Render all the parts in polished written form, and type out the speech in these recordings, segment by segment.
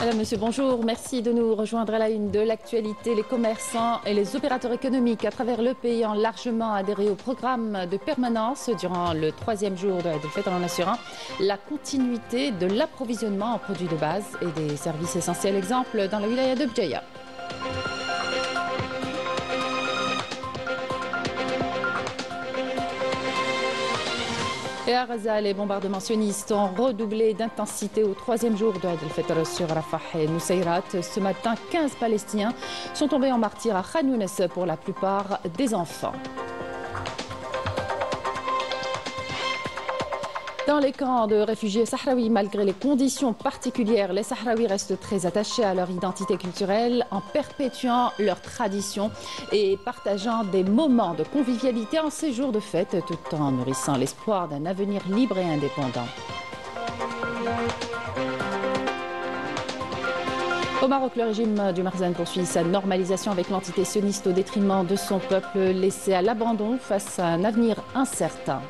Madame, Monsieur, bonjour. Merci de nous rejoindre à la une de l'actualité. Les commerçants et les opérateurs économiques à travers le pays ont largement adhéré au programme de permanence durant le 3e jour de Eid el-Fitr en assurant la continuité de l'approvisionnement en produits de base et des services essentiels. Exemple dans la wilaya de Béjaïa. Et à Gaza, les bombardements sionistes ont redoublé d'intensité au 3e jour de Eid el-Fitr sur Rafah et Nusayrat. Ce matin, 15 Palestiniens sont tombés en martyrs à Khan Younes, pour la plupart des enfants. Dans les camps de réfugiés sahraouis, malgré les conditions particulières, les Sahraouis restent très attachés à leur identité culturelle en perpétuant leurs traditions et partageant des moments de convivialité en ces jours de fête, tout en nourrissant l'espoir d'un avenir libre et indépendant. Au Maroc, le régime du Marzane poursuit sa normalisation avec l'entité sioniste au détriment de son peuple laissé à l'abandon face à un avenir incertain.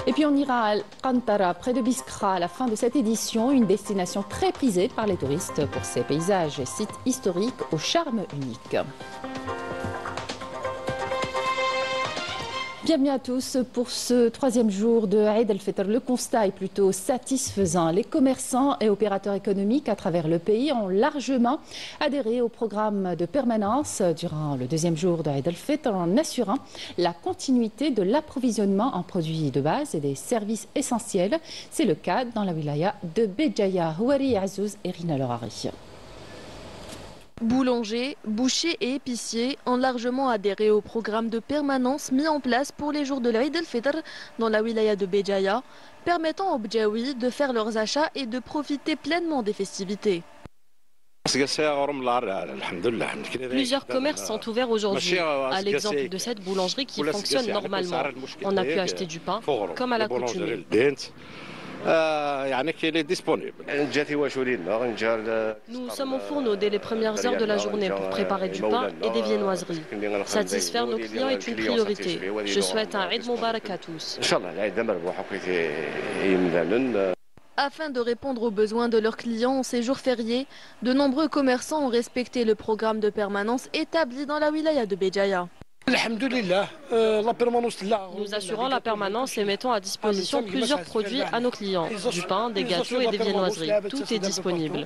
Et puis on ira à Al-Qantara, près de Biskra, à la fin de cette édition, une destination très prisée par les touristes pour ses paysages et sites historiques au charme unique. Bienvenue à tous pour ce 3e jour de Eid el-Fitr. Le constat est plutôt satisfaisant. Les commerçants et opérateurs économiques à travers le pays ont largement adhéré au programme de permanence durant le 2e jour de Eid el-Fitr en assurant la continuité de l'approvisionnement en produits de base et des services essentiels. C'est le cas dans la wilaya de Béjaïa. Houari Azouz et Rina Lorari. Boulangers, bouchers et épiciers ont largement adhéré au programme de permanence mis en place pour les jours de l'Eid el-Fitr dans la wilaya de Béjaïa, permettant aux Béjaouis de faire leurs achats et de profiter pleinement des festivités. Plusieurs commerces sont ouverts aujourd'hui, à l'exemple de cette boulangerie qui fonctionne normalement. On a pu acheter du pain, comme à l'accoutumée. Nous sommes au fourneau dès les premières heures de la journée pour préparer du pain et des viennoiseries. Satisfaire nos clients est une priorité. Je souhaite un Eid Mubarak à tous. Afin de répondre aux besoins de leurs clients en ces jours fériés, de nombreux commerçants ont respecté le programme de permanence établi dans la wilaya de Béjaïa. Nous assurons la permanence et mettons à disposition plusieurs produits à nos clients. Du pain, des gâteaux et des viennoiseries. Tout est disponible.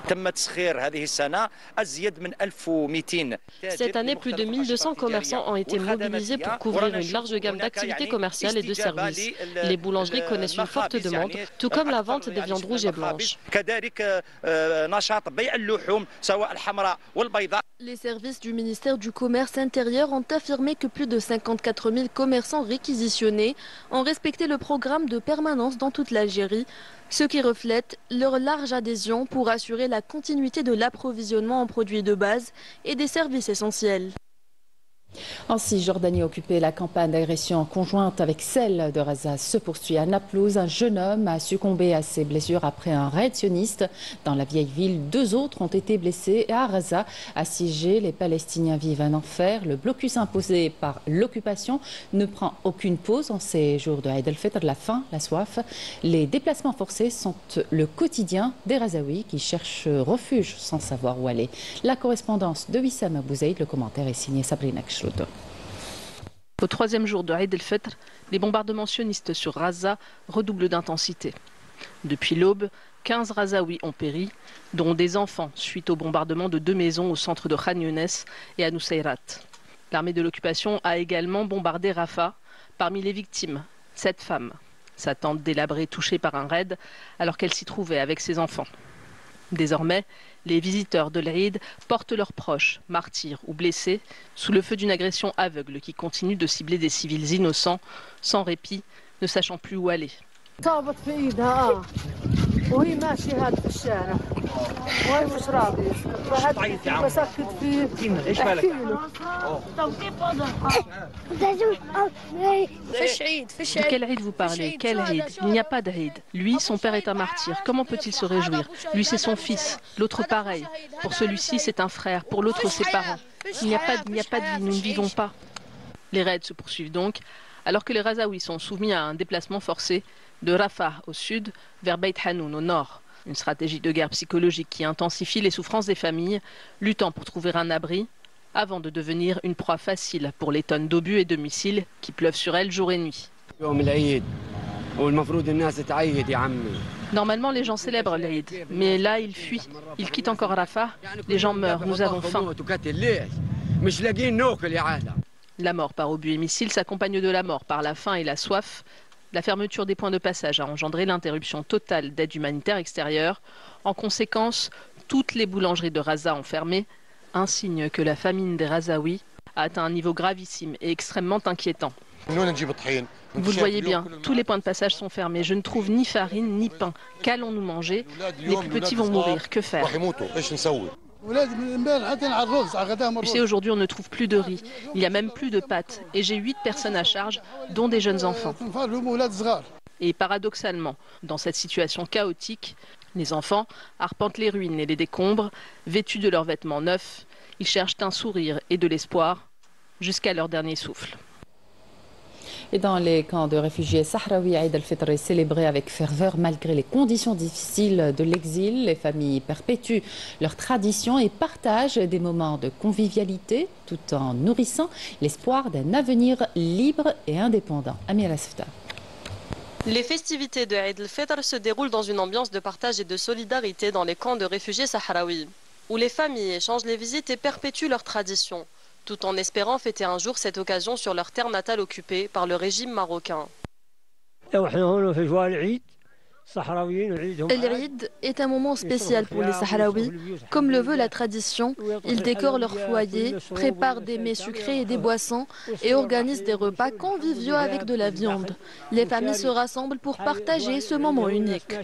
Cette année, plus de 1200 commerçants ont été mobilisés pour couvrir une large gamme d'activités commerciales et de services. Les boulangeries connaissent une forte demande, tout comme la vente des viandes rouges et blanches. Les services du ministère du Commerce intérieur ont affirmé que plus de 54 000 commerçants réquisitionnés ont respecté le programme de permanence dans toute l'Algérie, ce qui reflète leur large adhésion pour assurer la continuité de l'approvisionnement en produits de base et des services essentiels. En Cisjordanie occupée, la campagne d'agression conjointe avec celle de Gaza se poursuit. À Naplouse, un jeune homme a succombé à ses blessures après un raid sioniste dans la vieille ville. 2 autres ont été blessés. Et à Gaza, assiégés, les Palestiniens vivent un enfer. Le blocus imposé par l'occupation ne prend aucune pause en ces jours de Eid el-Fitr. La faim, la soif, les déplacements forcés sont le quotidien des Gazaouis qui cherchent refuge sans savoir où aller. La correspondance de Wissam Abouzaïd, le commentaire est signé Sabrina Kshlout. Au 3e jour de Eid el-Fitr, les bombardements sionistes sur Gaza redoublent d'intensité. Depuis l'aube, 15 Gazaouis ont péri, dont des enfants, suite au bombardement de 2 maisons au centre de Khan Younes et à Nusayrat. L'armée de l'occupation a également bombardé Rafah. Parmi les victimes, 7 femmes. Sa tante délabrée touchée par un raid alors qu'elle s'y trouvait avec ses enfants. Désormais, les visiteurs de l'Eid portent leurs proches, martyrs ou blessés, sous le feu d'une agression aveugle qui continue de cibler des civils innocents, sans répit, ne sachant plus où aller. De quel Eid vous parlez? Quel Eid? Il n'y a pas d'Eid. Lui, son père est un martyr. Comment peut-il se réjouir? Lui, c'est son fils. L'autre, pareil. Pour celui-ci, c'est un frère. Pour l'autre, ses parents. Il n'y a pas de vie. Nous ne vivons pas. Les raids se poursuivent donc. Alors que les Gazaouis sont soumis à un déplacement forcé, de Rafah au sud vers Beit Hanoun au nord. Une stratégie de guerre psychologique qui intensifie les souffrances des familles, luttant pour trouver un abri, avant de devenir une proie facile pour les tonnes d'obus et de missiles qui pleuvent sur elles jour et nuit. Normalement, les gens célèbrent l'Aïd, mais là, ils fuient. Ils quittent encore Rafah. Les gens meurent, nous avons faim. La mort par obus et missiles s'accompagne de la mort par la faim et la soif. La fermeture des points de passage a engendré l'interruption totale d'aide humanitaire extérieure. En conséquence, toutes les boulangeries de Raza ont fermé, un signe que la famine des Razaouis a atteint un niveau gravissime et extrêmement inquiétant. Vous le voyez bien, tous les points de passage sont fermés. Je ne trouve ni farine ni pain. Qu'allons-nous manger? Les plus petits vont mourir. Que faire? Tu sais, aujourd'hui, on ne trouve plus de riz. Il n'y a même plus de pâtes. Et j'ai 8 personnes à charge, dont des jeunes enfants. Et paradoxalement, dans cette situation chaotique, les enfants arpentent les ruines et les décombres, vêtus de leurs vêtements neufs. Ils cherchent un sourire et de l'espoir jusqu'à leur dernier souffle. Et dans les camps de réfugiés sahraouis, Eid al-Fitr est célébré avec ferveur malgré les conditions difficiles de l'exil. Les familles perpétuent leurs traditions et partagent des moments de convivialité tout en nourrissant l'espoir d'un avenir libre et indépendant. Amira Sefta. Les festivités de Eid al-Fitr se déroulent dans une ambiance de partage et de solidarité dans les camps de réfugiés sahraouis, où les familles échangent les visites et perpétuent leurs traditions, tout en espérant fêter un jour cette occasion sur leur terre natale occupée par le régime marocain. L'Eid est un moment spécial pour les Sahraouis. Comme le veut la tradition, ils décorent leur foyer, préparent des mets sucrés et des boissons et organisent des repas conviviaux avec de la viande. Les familles se rassemblent pour partager ce moment unique.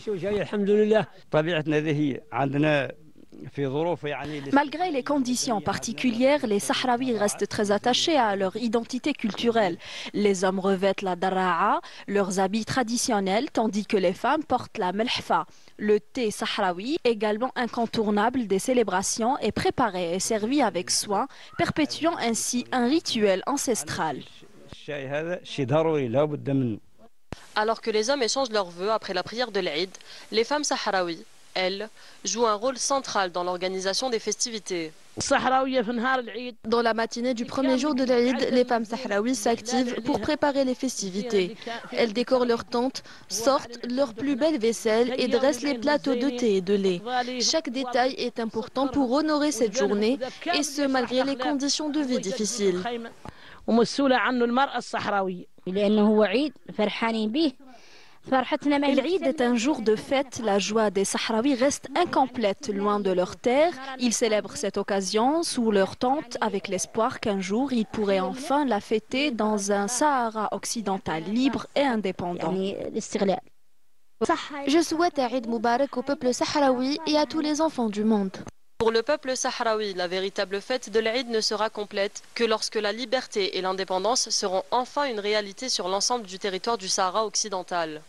Malgré les conditions particulières, les Sahraouis restent très attachés à leur identité culturelle. Les hommes revêtent la dara'a, leurs habits traditionnels, tandis que les femmes portent la melhfa. Le thé sahraoui, également incontournable des célébrations, est préparé et servi avec soin, perpétuant ainsi un rituel ancestral. Alors que les hommes échangent leurs vœux après la prière de l'Eid, les femmes sahraouis, elles, jouent un rôle central dans l'organisation des festivités. Dans la matinée du premier jour de l'Eid, les femmes sahraouies s'activent pour préparer les festivités. Elles décorent leurs tentes, sortent leurs plus belles vaisselles et dressent les plateaux de thé et de lait. Chaque détail est important pour honorer cette journée, et ce malgré les conditions de vie difficiles. L'Eid est un jour de fête. La joie des Sahraouis reste incomplète loin de leur terre. Ils célèbrent cette occasion sous leur tente avec l'espoir qu'un jour ils pourraient enfin la fêter dans un Sahara occidental libre et indépendant. Je souhaite un Eid Moubarak au peuple sahraoui et à tous les enfants du monde. Pour le peuple sahraoui, la véritable fête de l'Eid ne sera complète que lorsque la liberté et l'indépendance seront enfin une réalité sur l'ensemble du territoire du Sahara occidental.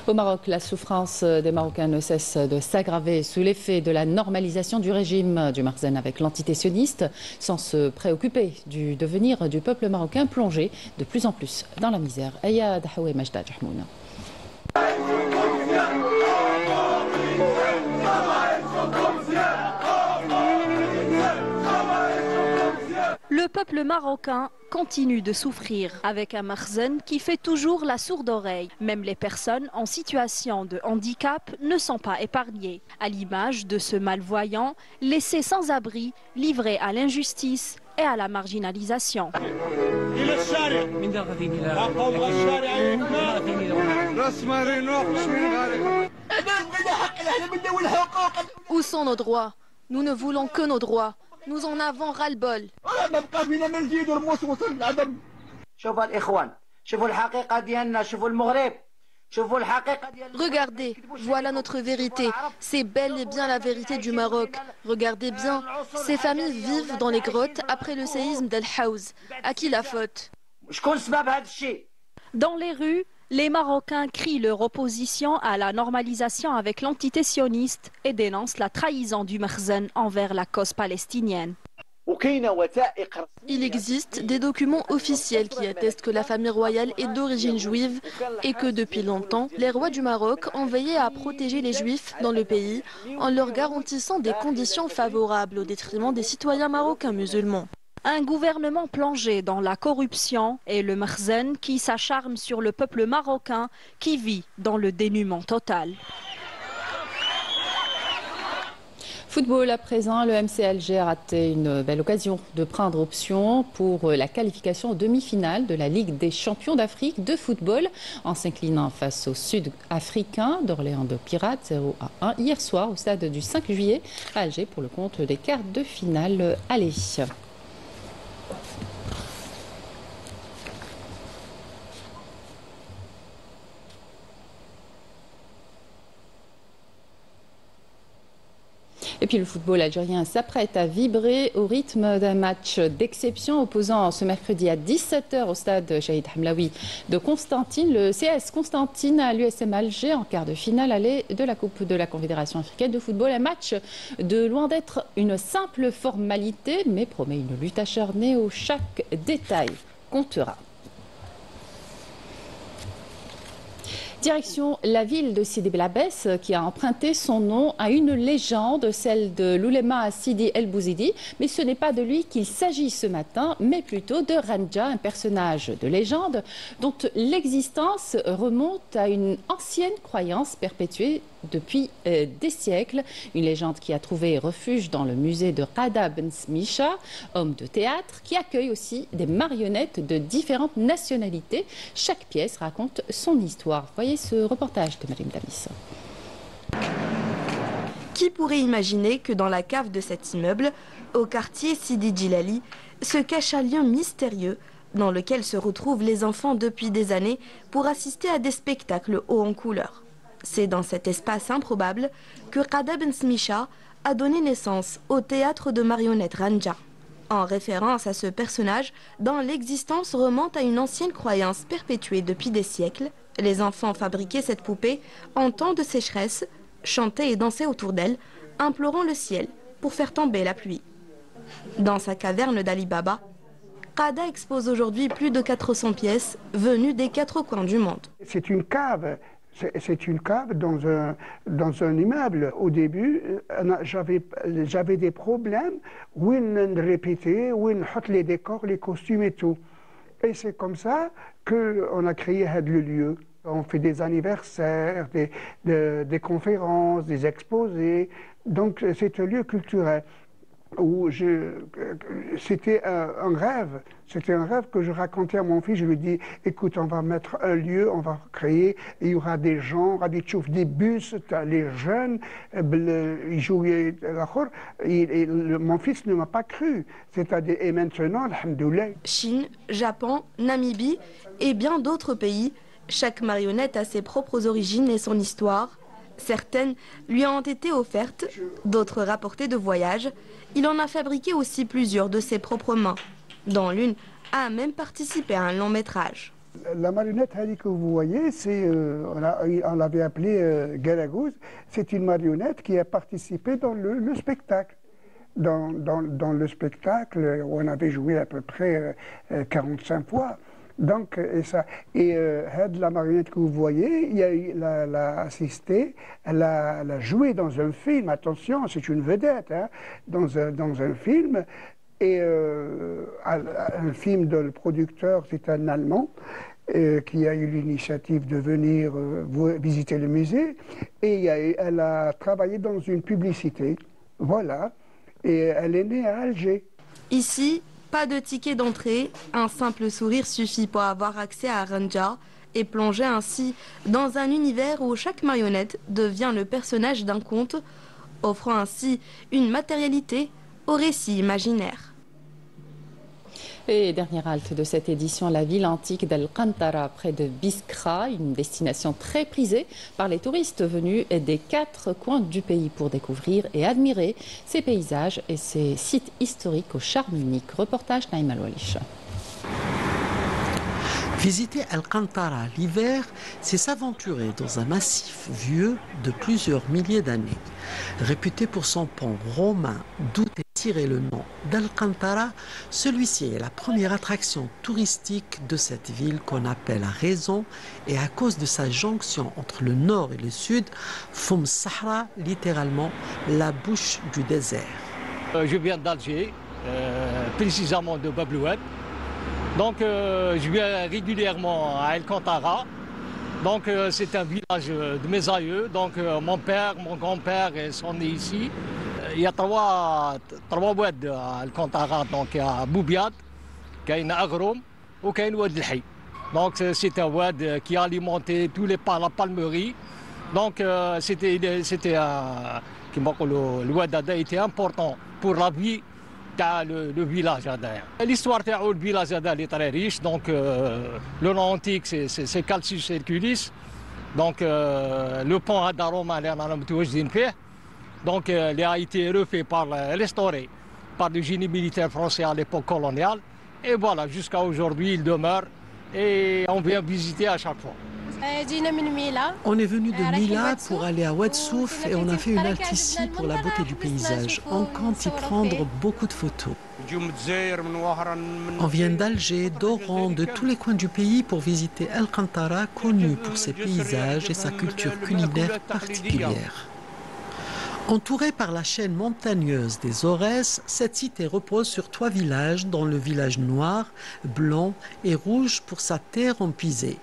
Au Maroc, la souffrance des Marocains ne cesse de s'aggraver sous l'effet de la normalisation du régime du Marzen avec l'entité sioniste, sans se préoccuper du devenir du peuple marocain plongé de plus en plus dans la misère. Aya Dahaoui Majda Jahmouna. Le peuple marocain continue de souffrir avec un Marzen qui fait toujours la sourde oreille. Même les personnes en situation de handicap ne sont pas épargnées. À l'image de ce malvoyant laissé sans abri, livré à l'injustice et à la marginalisation. Où sont nos droits? Nous ne voulons que nos droits. Nous en avons ras-le-bol. Regardez, voilà notre vérité. C'est bel et bien la vérité du Maroc. Regardez bien, ces familles vivent dans les grottes après le séisme d'El Haouz. À qui la faute? Dans les rues, les Marocains crient leur opposition à la normalisation avec l'entité sioniste et dénoncent la trahison du Marzen envers la cause palestinienne. Il existe des documents officiels qui attestent que la famille royale est d'origine juive et que depuis longtemps, les rois du Maroc ont veillé à protéger les juifs dans le pays en leur garantissant des conditions favorables au détriment des citoyens marocains musulmans. Un gouvernement plongé dans la corruption et le makhzen qui s'acharne sur le peuple marocain qui vit dans le dénuement total. Football à présent, le MC Alger a raté une belle occasion de prendre option pour la qualification en demi-finale de la Ligue des champions d'Afrique de football en s'inclinant face au Sud-Africain d'Orléans de Pirates 0-1 hier soir au stade du 5 juillet à Alger pour le compte des quarts de finale aller. Et puis le football algérien s'apprête à vibrer au rythme d'un match d'exception opposant ce mercredi à 17 h au stade Shahid Hamlaoui de Constantine, le CS Constantine à l'USM Alger en quart de finale aller de la Coupe de la Confédération africaine de football. Un match de loin d'être une simple formalité, mais promet une lutte acharnée où chaque détail comptera. Direction la ville de Sidi Bel Abbès qui a emprunté son nom à une légende, celle de l'ouléma Sidi El Bouzidi. Mais ce n'est pas de lui qu'il s'agit ce matin, mais plutôt de Ranja, un personnage de légende dont l'existence remonte à une ancienne croyance perpétuée depuis des siècles. Une légende qui a trouvé refuge dans le musée de Qada Ben Smicha, homme de théâtre, qui accueille aussi des marionnettes de différentes nationalités. Chaque pièce raconte son histoire. Voyez ce reportage de Marim Damis. Qui pourrait imaginer que dans la cave de cet immeuble, au quartier Sidi Djilali, se cache un lieu mystérieux dans lequel se retrouvent les enfants depuis des années pour assister à des spectacles hauts en couleur. C'est dans cet espace improbable que Qada Ben Smicha a donné naissance au théâtre de marionnettes Ranja. En référence à ce personnage, dont l'existence remonte à une ancienne croyance perpétuée depuis des siècles, les enfants fabriquaient cette poupée en temps de sécheresse, chantaient et dansaient autour d'elle, implorant le ciel pour faire tomber la pluie. Dans sa caverne d'Ali Baba, Qada expose aujourd'hui plus de 400 pièces venues des 4 coins du monde. C'est une cave. C'est une cave dans un immeuble. Au début, j'avais des problèmes où on répétait, où on mettait les décors, les costumes et tout. Et c'est comme ça qu'on a créé le lieu. On fait des anniversaires, des conférences, des exposés. Donc c'est un lieu culturel. C'était un rêve. C'était un rêve que je racontais à mon fils. Je lui dis, écoute, on va mettre un lieu, on va créer, il y aura des gens, des bus, les jeunes, ils jouaient. Mon fils ne m'a pas cru. C'est-à-dire, et maintenant, alhamdoulilah. Chine, Japon, Namibie et bien d'autres pays, chaque marionnette a ses propres origines et son histoire. Certaines lui ont été offertes, d'autres rapportées de voyage. Il en a fabriqué aussi plusieurs de ses propres mains, dont l'une a même participé à un long métrage. La marionnette que vous voyez, on l'avait appelée Galagouz. C'est une marionnette qui a participé dans le spectacle. Dans le spectacle, on avait joué à peu près 45 fois. Donc, la marionnette que vous voyez, elle a assisté, elle a joué dans un film, attention, c'est une vedette, hein, dans un film, et un film de le producteur, c'est un Allemand, qui a eu l'initiative de venir visiter le musée, et elle a travaillé dans une publicité, voilà, et elle est née à Alger. Ici, pas de ticket d'entrée, un simple sourire suffit pour avoir accès à Ranja et plonger ainsi dans un univers où chaque marionnette devient le personnage d'un conte, offrant ainsi une matérialité au récit imaginaire. Et dernière halte de cette édition, la ville antique d'Al-Qantara, près de Biskra, une destination très prisée par les touristes venus des 4 coins du pays pour découvrir et admirer ces paysages et ces sites historiques au charme unique. Reportage Naïm Al-Walish. Visiter Al-Qantara l'hiver, c'est s'aventurer dans un massif vieux de plusieurs milliers d'années. Réputé pour son pont romain, d'où est tiré le nom d'Alcantara, celui-ci est la première attraction touristique de cette ville qu'on appelle à raison et à cause de sa jonction entre le nord et le sud, Foum Sahara, littéralement la bouche du désert. Je viens d'Alger, précisément de Babloued. Donc je viens régulièrement à Alcantara. Donc c'est un village de mes aïeux. Donc mon père, mon grand-père sont nés ici. Il y a trois oued à Alcantara. Donc il y a Boubiad, Kain Agroum ou Kain Oued El-Hay. Donc c'est un oued qui a alimenté tous les la palmerie. Donc c'était le oued était important pour la vie le village. L'histoire du village est très riche. Donc le nom antique c'est Calcius Herculis. Donc le pont à Daroma, donc il a été refait restauré par le génie militaire français à l'époque coloniale. Et voilà, jusqu'à aujourd'hui il demeure et on vient visiter à chaque fois. On est venu de Mila pour aller à Oued Souf et on a fait une halte ici pour la beauté du paysage. On compte y prendre beaucoup de photos. On vient d'Alger, d'Oran, de tous les coins du pays pour visiter Alcantara, connu pour ses paysages et sa culture culinaire particulière. Entouré par la chaîne montagneuse des Aurès, cette cité repose sur 3 villages, dont le village noir, blanc et rouge pour sa terre en pisé.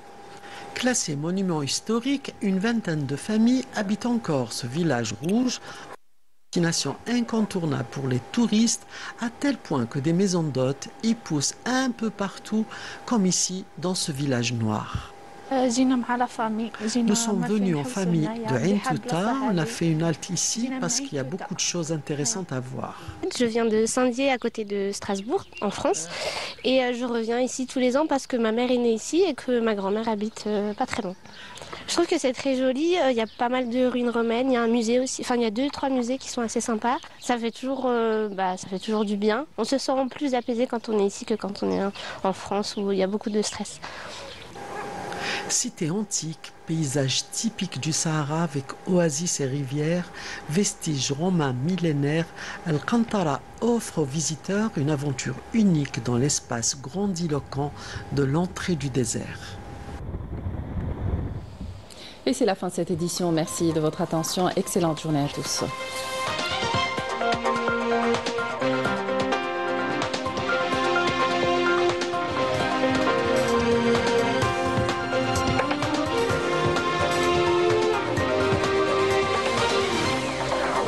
Classé monument historique, une vingtaine de familles habitent encore ce village rouge, destination incontournable pour les touristes, à tel point que des maisons d'hôtes y poussent un peu partout, comme ici dans ce village noir. Nous sommes venus en famille de Ain Touta. On a fait une halte ici parce qu'il y a beaucoup de choses intéressantes à voir. Je viens de Saint-Dié, à côté de Strasbourg, en France. Et je reviens ici tous les ans parce que ma mère est née ici et que ma grand-mère habite pas très loin. Je trouve que c'est très joli. Il y a pas mal de ruines romaines. Il y a un musée aussi. Enfin, il y a 2-3 musées qui sont assez sympas. Ça fait toujours du bien. On se sent plus apaisé quand on est ici que quand on est en France où il y a beaucoup de stress. Cité antique, paysage typique du Sahara avec oasis et rivières, vestiges romains millénaires, Alcantara offre aux visiteurs une aventure unique dans l'espace grandiloquent de l'entrée du désert. Et c'est la fin de cette édition. Merci de votre attention. Excellente journée à tous.